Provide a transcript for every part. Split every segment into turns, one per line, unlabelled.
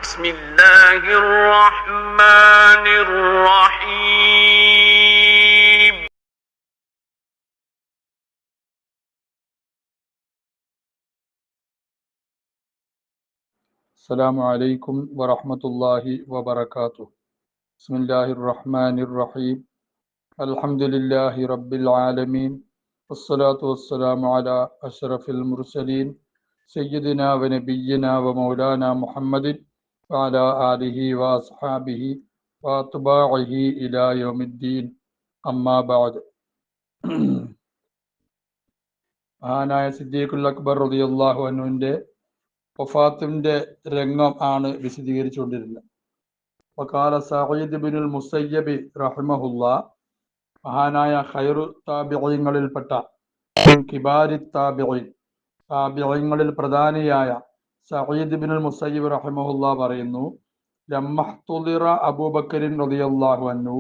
بسم الله الرحمن الرحيم
السلام عليكم ورحمة الله وبركاته. بسم الله الرحمن الرحيم. الحمد لله رب العالمين والصلاة والسلام على أشرف المرسلين سيدنا ونبينا ومولانا محمد وعلى آله وأصحابه وأتباعه إلى يوم الدين أما بعد. മഹാനായ സിദ്ദീഖുൽ അക്ബർ റളിയല്ലാഹു അൻഹുവിൻ്റെ വഫാത്തിന്റെ രംഗം ആണ് വിശദീകരിച്ചുകൊണ്ടിരുന്നത്. വഖാല സഈദ് ബിനുൽ മുസയ്യബ് റഹിമഹുല്ലാ, മഹാനായ ഖൈറു താബിഈങ്ങളിൽപ്പെട്ട കിബാരി താബിഈങ്ങളിൽ പ്രധാനിയായ സഈദ് ബിനുൽ മുസയ്യബ് റഹിമഹുല്ലാ പറയുന്നു, ലമ്മഹ്തുദിറ അബൂബക്കറിൻ റളിയല്ലാഹു അൻഹു,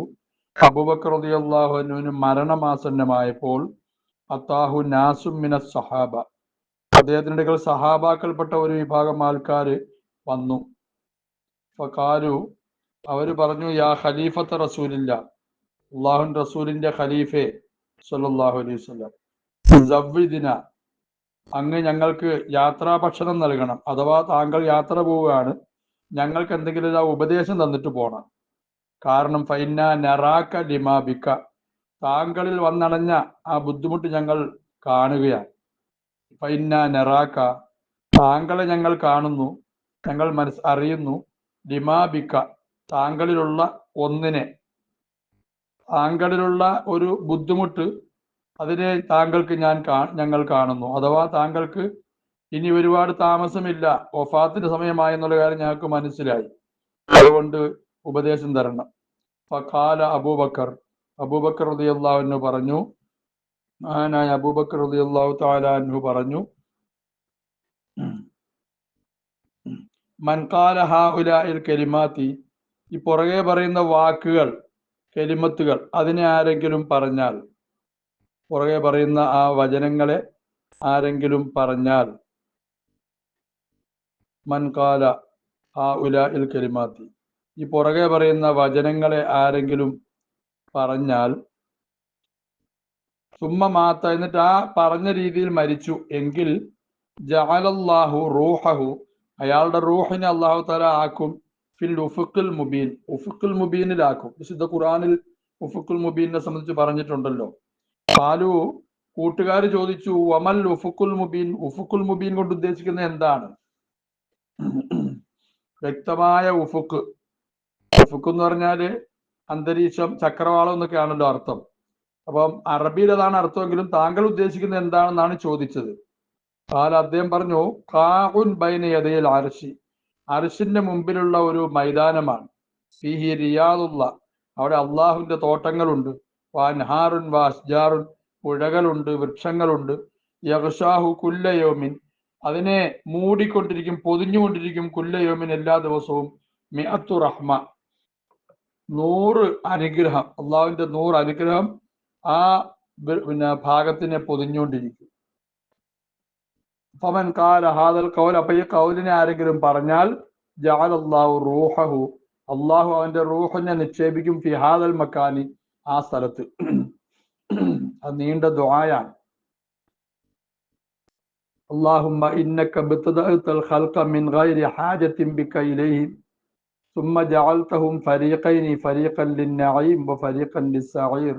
അബൂബക്കർ റളിയല്ലാഹു അൻഹുവിന് മരണമാസന്നമായപ്പോൾ അത്താഹു നാസും മിനസ് സഹാബ, അദ്ദേഹത്തിൻ്റെ അടുക്കൽ സഹാബാക്കൾപ്പെട്ട ഒരു വിഭാഗം ആൾക്കാർ വന്നു. ഫഖാലു, അവർ പറഞ്ഞു, യാ ഖലീഫത്ത റസൂലില്ല, അള്ളാഹുൻ റസൂലിന്റെ ഖലീഫെ സല്ലല്ലാഹു അലൈഹി വസല്ലം, സവ്വിദിന, അങ്ങ് ഞങ്ങൾക്ക് യാത്രാ ഭക്ഷണം നൽകണം. അഥവാ താങ്കൾ യാത്ര പോവുകയാണ്, ഞങ്ങൾക്ക് എന്തെങ്കിലും ഒരു ഉപദേശം തന്നിട്ട് പോകണം. കാരണം ഫൈന നറാക്ക ലിമാബിക്ക, താങ്കളിൽ വന്നടഞ്ഞ ആ ബുദ്ധിമുട്ട് ഞങ്ങൾ കാണുകയാണ്. ഫൈന നറാക്ക, താങ്കളെ ഞങ്ങൾ കാണുന്നു, ഞങ്ങൾ അറിയുന്നു. ലിമാബിക്ക, താങ്കളിലുള്ള ഒന്നിനെ, താങ്കളിലുള്ള ഒരു ബുദ്ധിമുട്ട്, അതിനെ താങ്കൾക്ക് ഞങ്ങൾ കാണുന്നു. അഥവാ താങ്കൾക്ക് ഇനി ഒരുപാട് താമസമില്ല, വഫാത്തിന്റെ സമയമായെന്നുള്ള കാര്യം ഞങ്ങൾക്ക് മനസ്സിലായി, അതുകൊണ്ട് ഉപദേശം തരണം. ഫഖാല അബൂബക്കർ, അബൂബക്കർ റളിയല്ലാഹു അൻഹു പറഞ്ഞു, മഹാനായ അബൂബക്കർ റളിയല്ലാഹു തആല അൻഹു പറഞ്ഞു, മൻ ഖാല ഹൗലാഇൽ കലിമാത്തി, ഈ പുറകെ പറയുന്ന വാക്കുകൾ, കലിമത്തുകൾ, അതിനെ ആരെങ്കിലും പറഞ്ഞാൽ, പുറകെ പറയുന്ന ആ വചനങ്ങളെ ആരെങ്കിലും പറഞ്ഞാൽ, മൻ ഖാല ഹൗലാഇൽ കലിമാത്തി, ഈ പുറകെ പറയുന്ന വചനങ്ങളെ ആരെങ്കിലും പറഞ്ഞാൽ, സുമ്മ മാത്ത, എന്നിട്ട് ആ പറഞ്ഞ രീതിയിൽ മരിച്ചു എങ്കിൽ, ജഅലല്ലാഹു റൂഹഹു, അയാളുടെ റൂഹിനെ അല്ലാഹു തആല ആക്കും, ഫിൽ ഉഫുഖുൽ മുബീൻ, ഉഫുഖുൽ മുബീനിലാക്കും. വിശുദ്ധ ഖുർആനിൽ ഉഫുഖുൽ മുബീനെ സംബന്ധിച്ച് പറഞ്ഞിട്ടുണ്ടല്ലോ. ഖാലു, കൂട്ടുകാർ ചോദിച്ചു, വമൽ ഉഫുഖുൽ മുബീൻ, ഉഫുഖുൽ മുബീൻ കൊണ്ട് ഉദ്ദേശിക്കുന്നത് എന്താണ്? വ്യക്തമായ ഉഫുഖ്, ഉഫുഖ് എന്ന് പറഞ്ഞാല് അന്തരീക്ഷം, ചക്രവാളം എന്നൊക്കെയാണല്ലോ അർത്ഥം. അപ്പം അറബിയിൽ അതാണ് അർത്ഥമെങ്കിലും താങ്കൾ ഉദ്ദേശിക്കുന്നത് എന്താണെന്നാണ് ചോദിച്ചത്. അദ്ദേഹം പറഞ്ഞു, ഖാഉൻ ബൈന യദയിൽ അർശി, അർശിന്റെ മുമ്പിലുള്ള ഒരു മൈതാനമാണ്. ഫീഹി റിയാദുള്ള, അവിടെ അള്ളാഹുവിന്റെ തോട്ടങ്ങളുണ്ട്. വൻഹാറുൻ വഅസ്ജാറുൻ, പുഴകളുണ്ട്, വൃക്ഷങ്ങളുണ്ട്. യഗ്ഷാഹു കുല്ല യൗമിൻ, അതിനെ മൂടിക്കൊണ്ടിരിക്കും, പൊതിഞ്ഞുകൊണ്ടിരിക്കും. കുല്ല യൗമിൻ, എല്ലാ ദിവസവും. മിഅത്തു റഹ്മ, 100 അനുഗ്രഹം, അള്ളാഹുവിന്റെ 100 അനുഗ്രഹം ആ ഭാഗത്തിനെ പൊതിഞ്ഞുകൊണ്ടിരിക്കും. ഫമൻ ഖാല ഹാദൽ ഖൗൽ, അപ്പൊ ഈ ഖൗലിനെ ആരെങ്കിലും പറഞ്ഞാൽ, ജഅലല്ലാഹു റൂഹഹു, അള്ളാഹു അവന്റെ റൂഹിനെ നിക്ഷേപിക്കും, ഫി ഹാദൽ മക്കാനി, ആ സ്ഥലത്ത്. അത് നീണ്ട ദുആയാണ്. അല്ലാഹുമ്മ ഇന്നക ബിതദഅതൽ ഖൽഖ മിൻ ഗൈരി ഹാജത്തിൻ ബിക ഇലൈഹിം ثم جعلتهم فريقين فريقا للنعيم وفريقا للسعير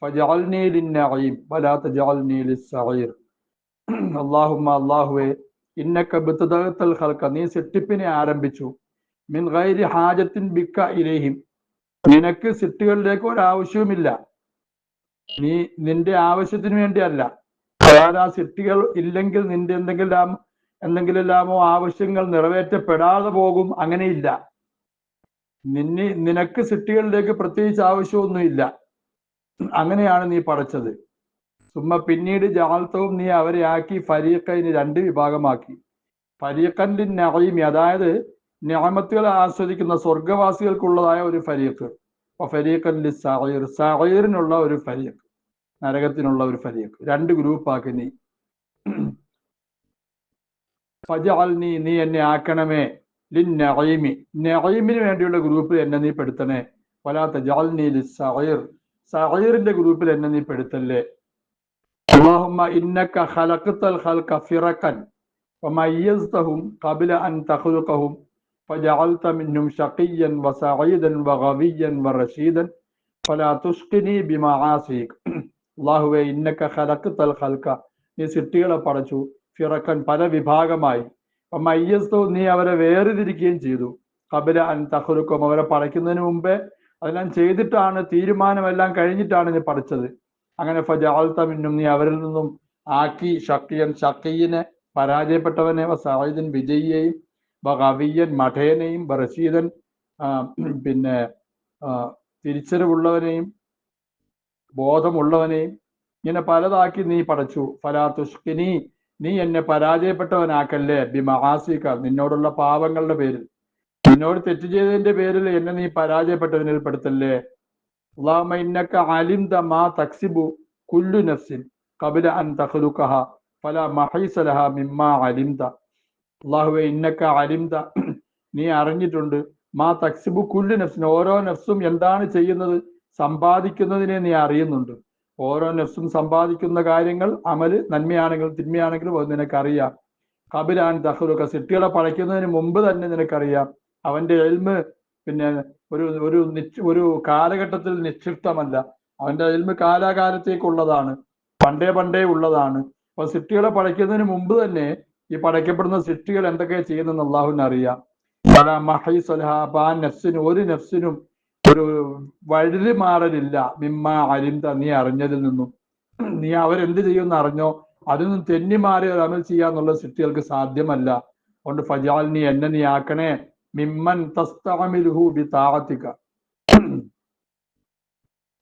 فجعلني للنعيم ولا تجعلني للسعير. അല്ലാഹുമ്മ, അല്ലാഹുവേ, ഇന്നക ബിതദഅതൽ ഖൽഖ, നീ സൃഷ്ടിപ്പിനെ ആരംഭിച്ചു. മിൻ ഗൈരി ഹാജത്തിൻ ബിക ഇലൈഹിം, നിനക്ക് സൃഷ്ടികളിലേക്ക് ഒരാവശ്യവുമില്ല, നിന്റെ ആവശ്യത്തിന് വേണ്ടിയല്ല. അതായത് ആ സൃഷ്ടികൾ ഇല്ലെങ്കിൽ നിന്റെ എന്തെങ്കിലെല്ലാമോ ആവശ്യങ്ങൾ നിറവേറ്റപ്പെടാതെ പോകും, അങ്ങനെയില്ല. നിനക്ക് സൃഷ്ടികളിലേക്ക് പ്രത്യേകിച്ച് ആവശ്യമൊന്നുമില്ല, അങ്ങനെയാണ് നീ പടച്ചത്. സുമ്മ, പിന്നീട് ജഅൽതഹും, നീ അവരെ ആക്കി, ഫരീഖൈനി, 2 വിഭാഗമാക്കി. ഫരീഖൻ ലിന്നഈമി, അതായത് നിഅമത്തുകൾ ആസ്വദിക്കുന്ന സ്വർഗവാസികൾക്കുള്ളതായ ഒരു ഫരീഖ്. ഫരീഖൻ ലിസ്സഈർ, സഈറിനുള്ള ഒരു ഫരീഖ്, നരകത്തിനുള്ള ഒരു ഫരീഖ്. 2 ഗ്രൂപ്പാക്കി നീ. ഫജഅൽനി, നീ എന്നെ ആക്കണമേ, ലിന്നഈമി, നഈമിന് വേണ്ടിയുള്ള ഗ്രൂപ്പിൽ എന്നെ നീ പെടുത്തണേ. വലാ തജഅൽനി ലിസ്സഈർ, സഈറിന്റെ ഗ്രൂപ്പിൽ എന്നെ നീ പെടുത്തല്ലേ. അല്ലാഹുമ്മ ഇന്നക ഖലഖതൽ ഖൽഖ ഫിറഖൻ വമയ്യസ്തഹും ഖബ്ല അൻ തഖ്ലുഖഹും ഫജഅൽത മിൻഹും ശഖിയ്യൻ വസഈദൻ വഗവിയ്യൻ വറശീദൻ ഫലാ തുഷ്ഖിനി ബിമആസിക്. അല്ലാഹുവേ, ഇന്നക ഖലഖതൽ ഖൽഖ, നീ സൃഷ്ടികളെ പടച്ചു, ഫിറഖൻ, പല വിഭാഗമായി, വമയ്യസ്തഹും, നീ അവരെ വേർതിരിക്കുകയും ചെയ്തു, ഖബ്ല അൻ തഖ്ലുഖഹും, അവരെ പടയ്ക്കുന്നതിന് മുമ്പേ അതെല്ലാം ചെയ്തിട്ടാണ്, തീരുമാനമെല്ലാം കഴിഞ്ഞിട്ടാണ് നീ പഠിച്ചത്. അങ്ങനെ ഫജഅൽത മിൻഹും, നീ അവരിൽ നിന്നും ആക്കി, ഷഖിയൻ, ഷഖിയിനെ പരാജയപ്പെട്ടവനെ, വസഈദൻ വിജയിയെയും, വഗവിയ്യൻ മഠേനെയും, വറശീദൻ പിന്നെ തിരിച്ചറിവുള്ളവനെയും ബോധമുള്ളവനെയും, ഇങ്ങനെ പലതാക്കി നീ പടച്ചു. ഫലാ തുഷ്കിനി, നീ എന്നെ പരാജയപ്പെട്ടവനാക്കല്ലേ, ബിമആസിക, നിന്നോടുള്ള പാപങ്ങളുടെ പേരിൽ, നിന്നോട് തെറ്റ് ചെയ്തതിന്റെ പേരിൽ എന്നെ നീ പരാജയപ്പെട്ടവനിൽ പെടുത്തല്ലേ. അല്ലാഹുമ്മ ഇന്നക അലിംത മാ തക്സിബു കുല്ലു നഫ്സിൻ ഖബ്ല അൻ തഖ്ലുഖഹ ഫലാ മഹീസ ലഹാ മിമ്മാ അലിംത. അല്ലാഹുവേ, ഇന്നക അലിംത, നീ അറിഞ്ഞിട്ടുണ്ട്, മാ തക്സിബു കുല്ലു നഫ്സിൻ, ഓരോ നഫ്സും എന്താണ് ചെയ്യുന്നത്, സമ്പാദിക്കുന്നതിനെ നീ അറിയുന്നുണ്ട്. ഓരോ നഫ്സും സമ്പാദിക്കുന്ന കാര്യങ്ങൾ, അമല് നന്മയാണെങ്കിലും തിന്മയാണെങ്കിലും അത് നിനക്കറിയാം. ഖബ്ല അൻ തഖ്ലുഖ, സൃഷ്ടികളെ പടയ്ക്കുന്നതിന് മുമ്പ് തന്നെ നിനക്കറിയാം. അവന്റെ ഇൽമ് പിന്നെ ഒരു കാലഘട്ടത്തിൽ നിക്ഷിപ്തമല്ല, അവന്റെ ഇൽമ് കാലാകാലത്തേക്കുള്ളതാണ്, പണ്ടേ ഉള്ളതാണ്. അപ്പൊ സൃഷ്ടികളെ പടയ്ക്കുന്നതിന് മുമ്പ് തന്നെ ഈ പടയ്ക്കപ്പെടുന്ന സൃഷ്ടികൾ എന്തൊക്കെ ചെയ്യുന്നെന്ന് അള്ളാഹുവിന് അറിയാം. അപ്പൊ ആ നഫ്സിന്, ഒരു നഫ്സിനും ഒരു വഴുതി മാറലില്ല, മിമ്മ അലിംത, നീ അറിഞ്ഞതിൽ നിന്നും. നീ അവരെന്ത് ചെയ്യുമെന്ന് അറിഞ്ഞോ, അതിൽ നിന്നും തെന്നി മാറി ഒരു അമൽ ചെയ്യാന്നുള്ള സൃഷ്ടികൾക്ക് സാധ്യമല്ല. അതുകൊണ്ട് ഫജാൽ, നീ എന്നെ നീ ആക്കണേ, മിമ്മൻ തസ്തഅമിലുഹു ബിതാഅതിക,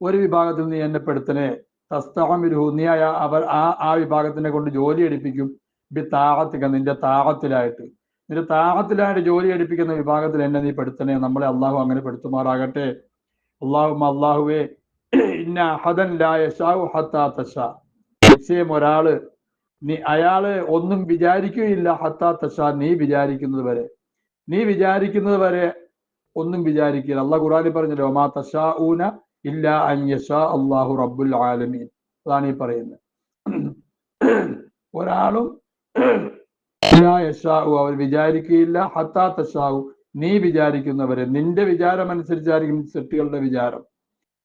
ഒരു വിഭാഗത്തിൽ നീ എന്നെ പെടുത്തണേ, തസ്തഅമിലുഹു, നീ അവർ ആ വിഭാഗത്തിനെ കൊണ്ട് ജോലി എടുപ്പിക്കും, ബിതാഅതിക, നിന്റെ താഅത്തിലായിട്ട്, നിന്റെ താഅത്തിലായിട്ട് ജോലി എടുപ്പിക്കുന്ന വിഭാഗത്തിൽ എന്നെ നീ പെടുത്തണേ. നമ്മളെ അള്ളാഹു അങ്ങനെ പെടുത്തുമാറാകട്ടെ. അല്ലാഹുവേ, ഇന്ന അഹദൻ ലാ യശാഉ ഹത്താ തശാ, നിശ്ചയം ഒരാള്, അയാള് ഒന്നും വിചാരിക്കുകയില്ല, ഹത്താ തശാ, നീ വിചാരിക്കുന്നത് വരെ, നീ വിചാരിക്കുന്നത് വരെ ഒന്നും വിചാരിക്കില്ല. അള്ളാഹ് ഖുർആനിൽ പറഞ്ഞല്ലോ, മാ തശാഊന ഇല്ലാ അൻ യശാ അല്ലാഹു റബ്ബുൽ ആലമീൻ. അതാണ് ഈ പറയുന്നത്. ഒരാളും അവർ വിചാരിക്കുകയില്ല, ഹത്താ തശാഉ, നീ വിചാരിക്കുന്നവരെ, നിന്റെ വിചാരം അനുസരിച്ചായിരിക്കും സൃഷ്ടികളുടെ വിചാരം.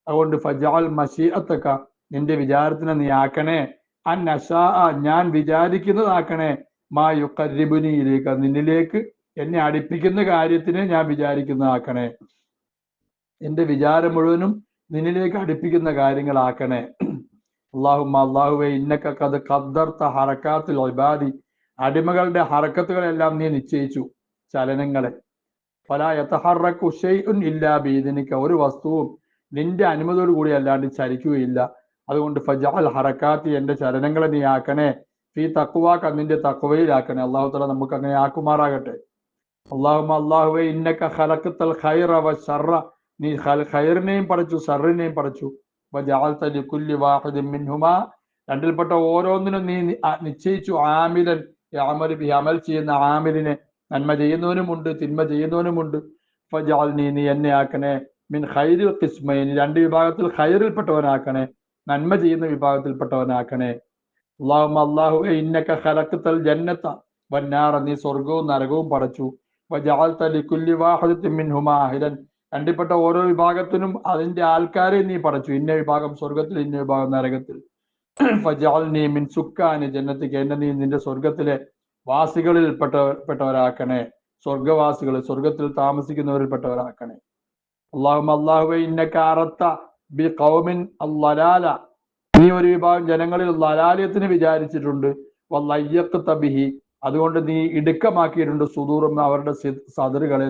അതുകൊണ്ട് ഫജഅൽ മശീഅത്തക, നിന്റെ വിചാരത്തിനെ നീ ആക്കണേ, അൻ അശാ, ഞാൻ വിചാരിക്കുന്നതാക്കണേ, മാ യുഖർരിബുനി ഇലൈക, നിന്നിലേക്ക് എന്നെ അടുപ്പിക്കുന്ന കാര്യത്തിന് ഞാൻ വിചാരിക്കുന്നതാക്കണേ. എന്റെ വിചാരം മുഴുവനും നിന്നിലേക്ക് അടുപ്പിക്കുന്ന കാര്യങ്ങളാക്കണേ. അല്ലാഹുവേ, ഇന്നക ഖദ് ഖദ്ദർത ഹറകാത്തുൽ ഇബാദി, അടിമകളുടെ ഹറക്കത്തുകളെല്ലാം നീ നിശ്ചയിച്ചു, ചലനങ്ങളെ. ഫലാ യതഹറകു ശൈഉൻ ഇല്ലാ ബിഇദ്നിക, ഒരു വസ്തുവും നിന്റെ അനുമതിയോട് കൂടി അല്ലാണ്ട് ചലിക്കുകയില്ല. അതുകൊണ്ട് ഫജഅൽ ഹറകാത്തി, എന്റെ ചലനങ്ങളെ നീ ആക്കണേ, ഫീ തഖ്വാക, നിന്റെ തഖ്വയിലാക്കണേ. അല്ലാഹു തആല നമുക്ക് അങ്ങനെ ആക്കുമാറാകട്ടെ. അല്ലാഹുവേ, ഇന്നക ഖലഖതൽ ഖൈറ വശർറ, നീ ഖൈറിനെയും പടച്ചു, ഷർറിനെയും പടച്ചു. വജഅൽത ലികുല്ലി വാഹിദിൻ മിൻഹുമാ, രണ്ടിൽപ്പെട്ട ഓരോന്നിനും നീ നിശ്ചയിച്ചു, ആമിലൻ യഅമലു ബിഹി, അമൽ ചെയ്യുന്ന ആമിലിനെ, നന്മ ചെയ്യുന്നവനുമുണ്ട് തിന്മ ചെയ്യുന്നവനുമുണ്ട്. ഫജഅൽനി, നീ എന്നെ ആക്കണേ, മിൻ ഖൈരിൽ ഖിസ്മൈൻ, രണ്ട് വിഭാഗത്തിൽ ഖൈറിൽപ്പെട്ടവനാക്കണേ, നന്മ ചെയ്യുന്ന വിഭാഗത്തിൽപ്പെട്ടവനാക്കണേ. അല്ലാഹുവേ, ഇന്നക ഖലഖതൽ ജന്നത വന്നാറ, നീ സ്വർഗവും നരകവും പടച്ചു. വജഅൽത ലികുല്ലി വാഹിദിൻ മിൻഹുമാ അഹ്ലൻ, രണ്ടിൽപ്പെട്ട ഓരോ വിഭാഗത്തിനും അതിന്റെ ആൾക്കാരെ നീ പടച്ചു, ഇന്ന വിഭാഗം സ്വർഗത്തിൽ, ഇന്ന വിഭാഗം നരകത്തിൽ. ഫജഅൽനി മിൻ സുക്കാനി ജന്നതിക, എന്നെ നീ നിന്റെ സ്വർഗത്തിലെ വാസികളിൽ പെട്ടവരാക്കണേ, സ്വർഗവാസികൾ, സ്വർഗത്തിൽ താമസിക്കുന്നവരിൽപ്പെട്ടവരാക്കണേ. അല്ലാഹുവേ, ഇന്നക അറത്ത ബി ഖൗമിൻ അല്ലലാല, നീ ഒരു വിഭാഗം ജനങ്ങളിൽ ലലാലിയത്തിന് വിചാരിച്ചിട്ടുണ്ട്. വല്ലയ്യഖ്ത ബിഹി, അതുകൊണ്ട് നീ ഇടുക്കമാക്കിയിട്ടുണ്ട്, സുദൂറും, അവരുടെ സദറുകളെ,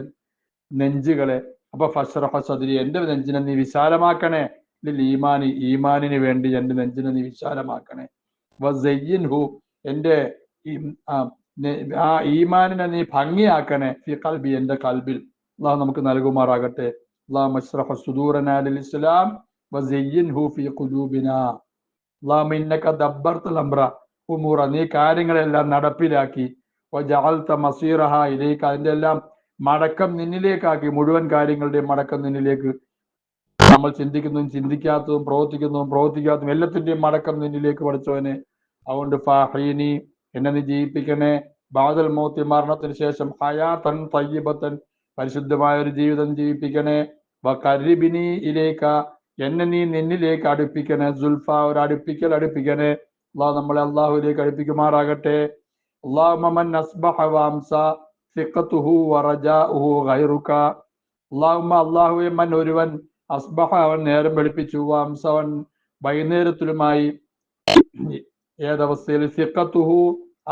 നെഞ്ചുകളെ. അപ്പൊ ഫശ്റഹ സദ്രി, എന്റെ നെഞ്ചിനെ നീ വിശാലമാക്കണേ, ലിൽ ഈമാനി, ഈമാനിന് വേണ്ടി എന്റെ നെഞ്ചിനെ നീ വിശാലമാക്കണേ. വസയ്യിൻഹു, എന്റെ ആ ഈമാനിനെ നീ ഭംഗിയാക്കണേ, ഫി ഖൽബി, എന്റെ കൽബിൽ. അല്ലാഹു നമുക്ക് നൽകുമാറാകട്ടെ. അല്ലാഹുമ്മ ഇശ്റഹ് സുദൂറനാ ലിൽ ഇസ്ലാം വസയ്യിൻഹു ഫി ഖുലൂബിനാ. അല്ലാഹുമ്മ ഇന്നക ദബ്ബർതൽ അംറ ഉമൂറ, നീ കാര്യങ്ങളെല്ലാം നടപ്പിലാക്കി. വജഅൽത മസീറഹ ഇലൈക, അതിന്റെ എല്ലാം മടക്കം നിന്നിലേക്കാക്കി. മുഴുവൻ കാര്യങ്ങളുടെയും മടക്കം നിന്നിലേക്ക്. നമ്മൾ ചിന്തിക്കുന്നതും ചിന്തിക്കാത്തതും പ്രവർത്തിക്കുന്നതും പ്രവർത്തിക്കാത്തതും എല്ലാത്തിന്റെയും മടക്കം നിന്നിലേക്ക് പഠിച്ചവനെ. അതുകൊണ്ട് ഫാഹീനി, എന്നെ നീ ജീവിപ്പിക്കണേ, ബാദൽ മൗത്തി, മരണത്തിന് ശേഷം, ഹയാത്തൻ തയ്യിബത്തൻ, പരിശുദ്ധമായ ഒരു ജീവിതം ജീവിപ്പിക്കണേ, വഖർരിബിനി ഇലൈക, എന്നെ നീ നിന്നിലേക്ക് അടുപ്പിക്കണേ, സുൽഫ, ഒരു അടുപ്പിക്കണേ. അള്ളാഹു നമ്മളെ അള്ളാഹുവിലേക്ക് അടുപ്പിക്കുമാറാകട്ടെ. അല്ലാഹുമ്മ മൻ അസ്ബഹ വഅംസ സിഖതുഹു വറജാഉഹു ഗൈറുക. അല്ലാഹുമ്മ, അല്ലാഹുവേ, മൻ ഒരുവൻ, അസ്ബഹ അവൻ നേരം വെളുപ്പിച്ചു, വഅംസ അവൻ വൈകുന്നേരത്തിലുമായി, ഏതവസ്ഥയിൽ, സിഖതുഹു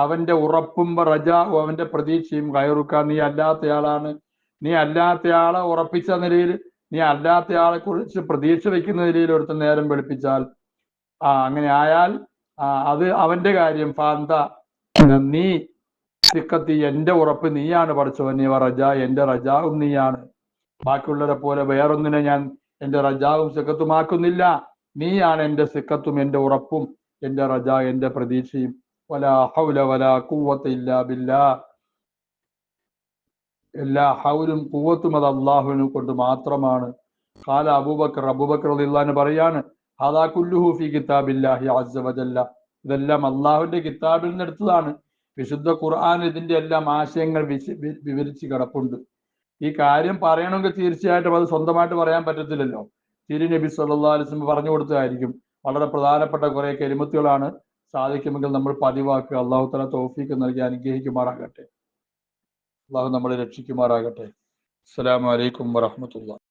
അവന്റെ ഉറപ്പും, റജാഉ അവന്റെ പ്രതീക്ഷയും, ഗൈറുക നീ അല്ലാത്തയാളാണ്. നീ അല്ലാത്തയാളെ ഉറപ്പിച്ച നിലയിൽ, നീ അല്ലാത്തയാളെ കുറിച്ച് പ്രതീക്ഷ വയ്ക്കുന്ന നിലയിൽ ഒരുത്തൻ നേരം വെളുപ്പിച്ചാൽ, അങ്ങനെ ആയാൽ അത് അവന്റെ കാര്യം. ഫാന്ത, നീ സിഖത്തി, എന്റെ ഉറപ്പ് നീയാണ് പഠിച്ചവൻ. നീ റജ, എന്റെ റജാവും നീയാണ്. ബാക്കിയുള്ളവരെ പോലെ വേറൊന്നിനെ ഞാൻ എന്റെ റജാവും സിഖത്തുമാക്കുന്നില്ല. നീയാണ് എന്റെ സിഖത്തും എന്റെ ഉറപ്പും എന്റെ റജ എന്റെ പ്രതീക്ഷയും. വലാ ഹൗല വലാ ഖുവത ഇല്ലാ ബില്ലാഹ്. എല്ലാ ഹൗലും ഖുവത്തും അത് അള്ളാഹുവിനെ കൊണ്ട് മാത്രമാണ്. ഖാല അബൂബക്കർ റളിയല്ലാഹു അൻഹു പറയാണ്, ഹദാ കുല്ലുഹു ഫീ കിതാബില്ലാഹി അസ്സ വജല്ല. ഇതെല്ലാം അള്ളാഹുവിന്റെ കിതാബിൽ നിന്ന് എടുത്തതാണ്. വിശുദ്ധ ഖുർആൻ ഇതിന്റെ എല്ലാം ആശയങ്ങൾ വിവരിച്ച് കിടപ്പുണ്ട്. ഈ കാര്യം പറയണമെങ്കിൽ തീർച്ചയായിട്ടും അത് സ്വന്തമായിട്ട് പറയാൻ പറ്റത്തില്ലല്ലോ. തിരുനബി സല്ലല്ലാഹു അലൈഹി വസല്ലം പറഞ്ഞു കൊടുത്തതായിരിക്കും. വളരെ പ്രധാനപ്പെട്ട കുറെ കലിമത്തുകളാണ്. സാധിക്കുമെങ്കിൽ നമ്മൾ പതിവാക്കുക. അള്ളാഹു തആല തൗഫീഖ് നൽകി അനുഗ്രഹിക്കുമാറാകട്ടെ. അള്ളാഹു നമ്മളെ രക്ഷിക്കുമാറാകട്ടെ. അസ്സലാമു അലൈക്കും വറഹ്മത്തുള്ളാഹി.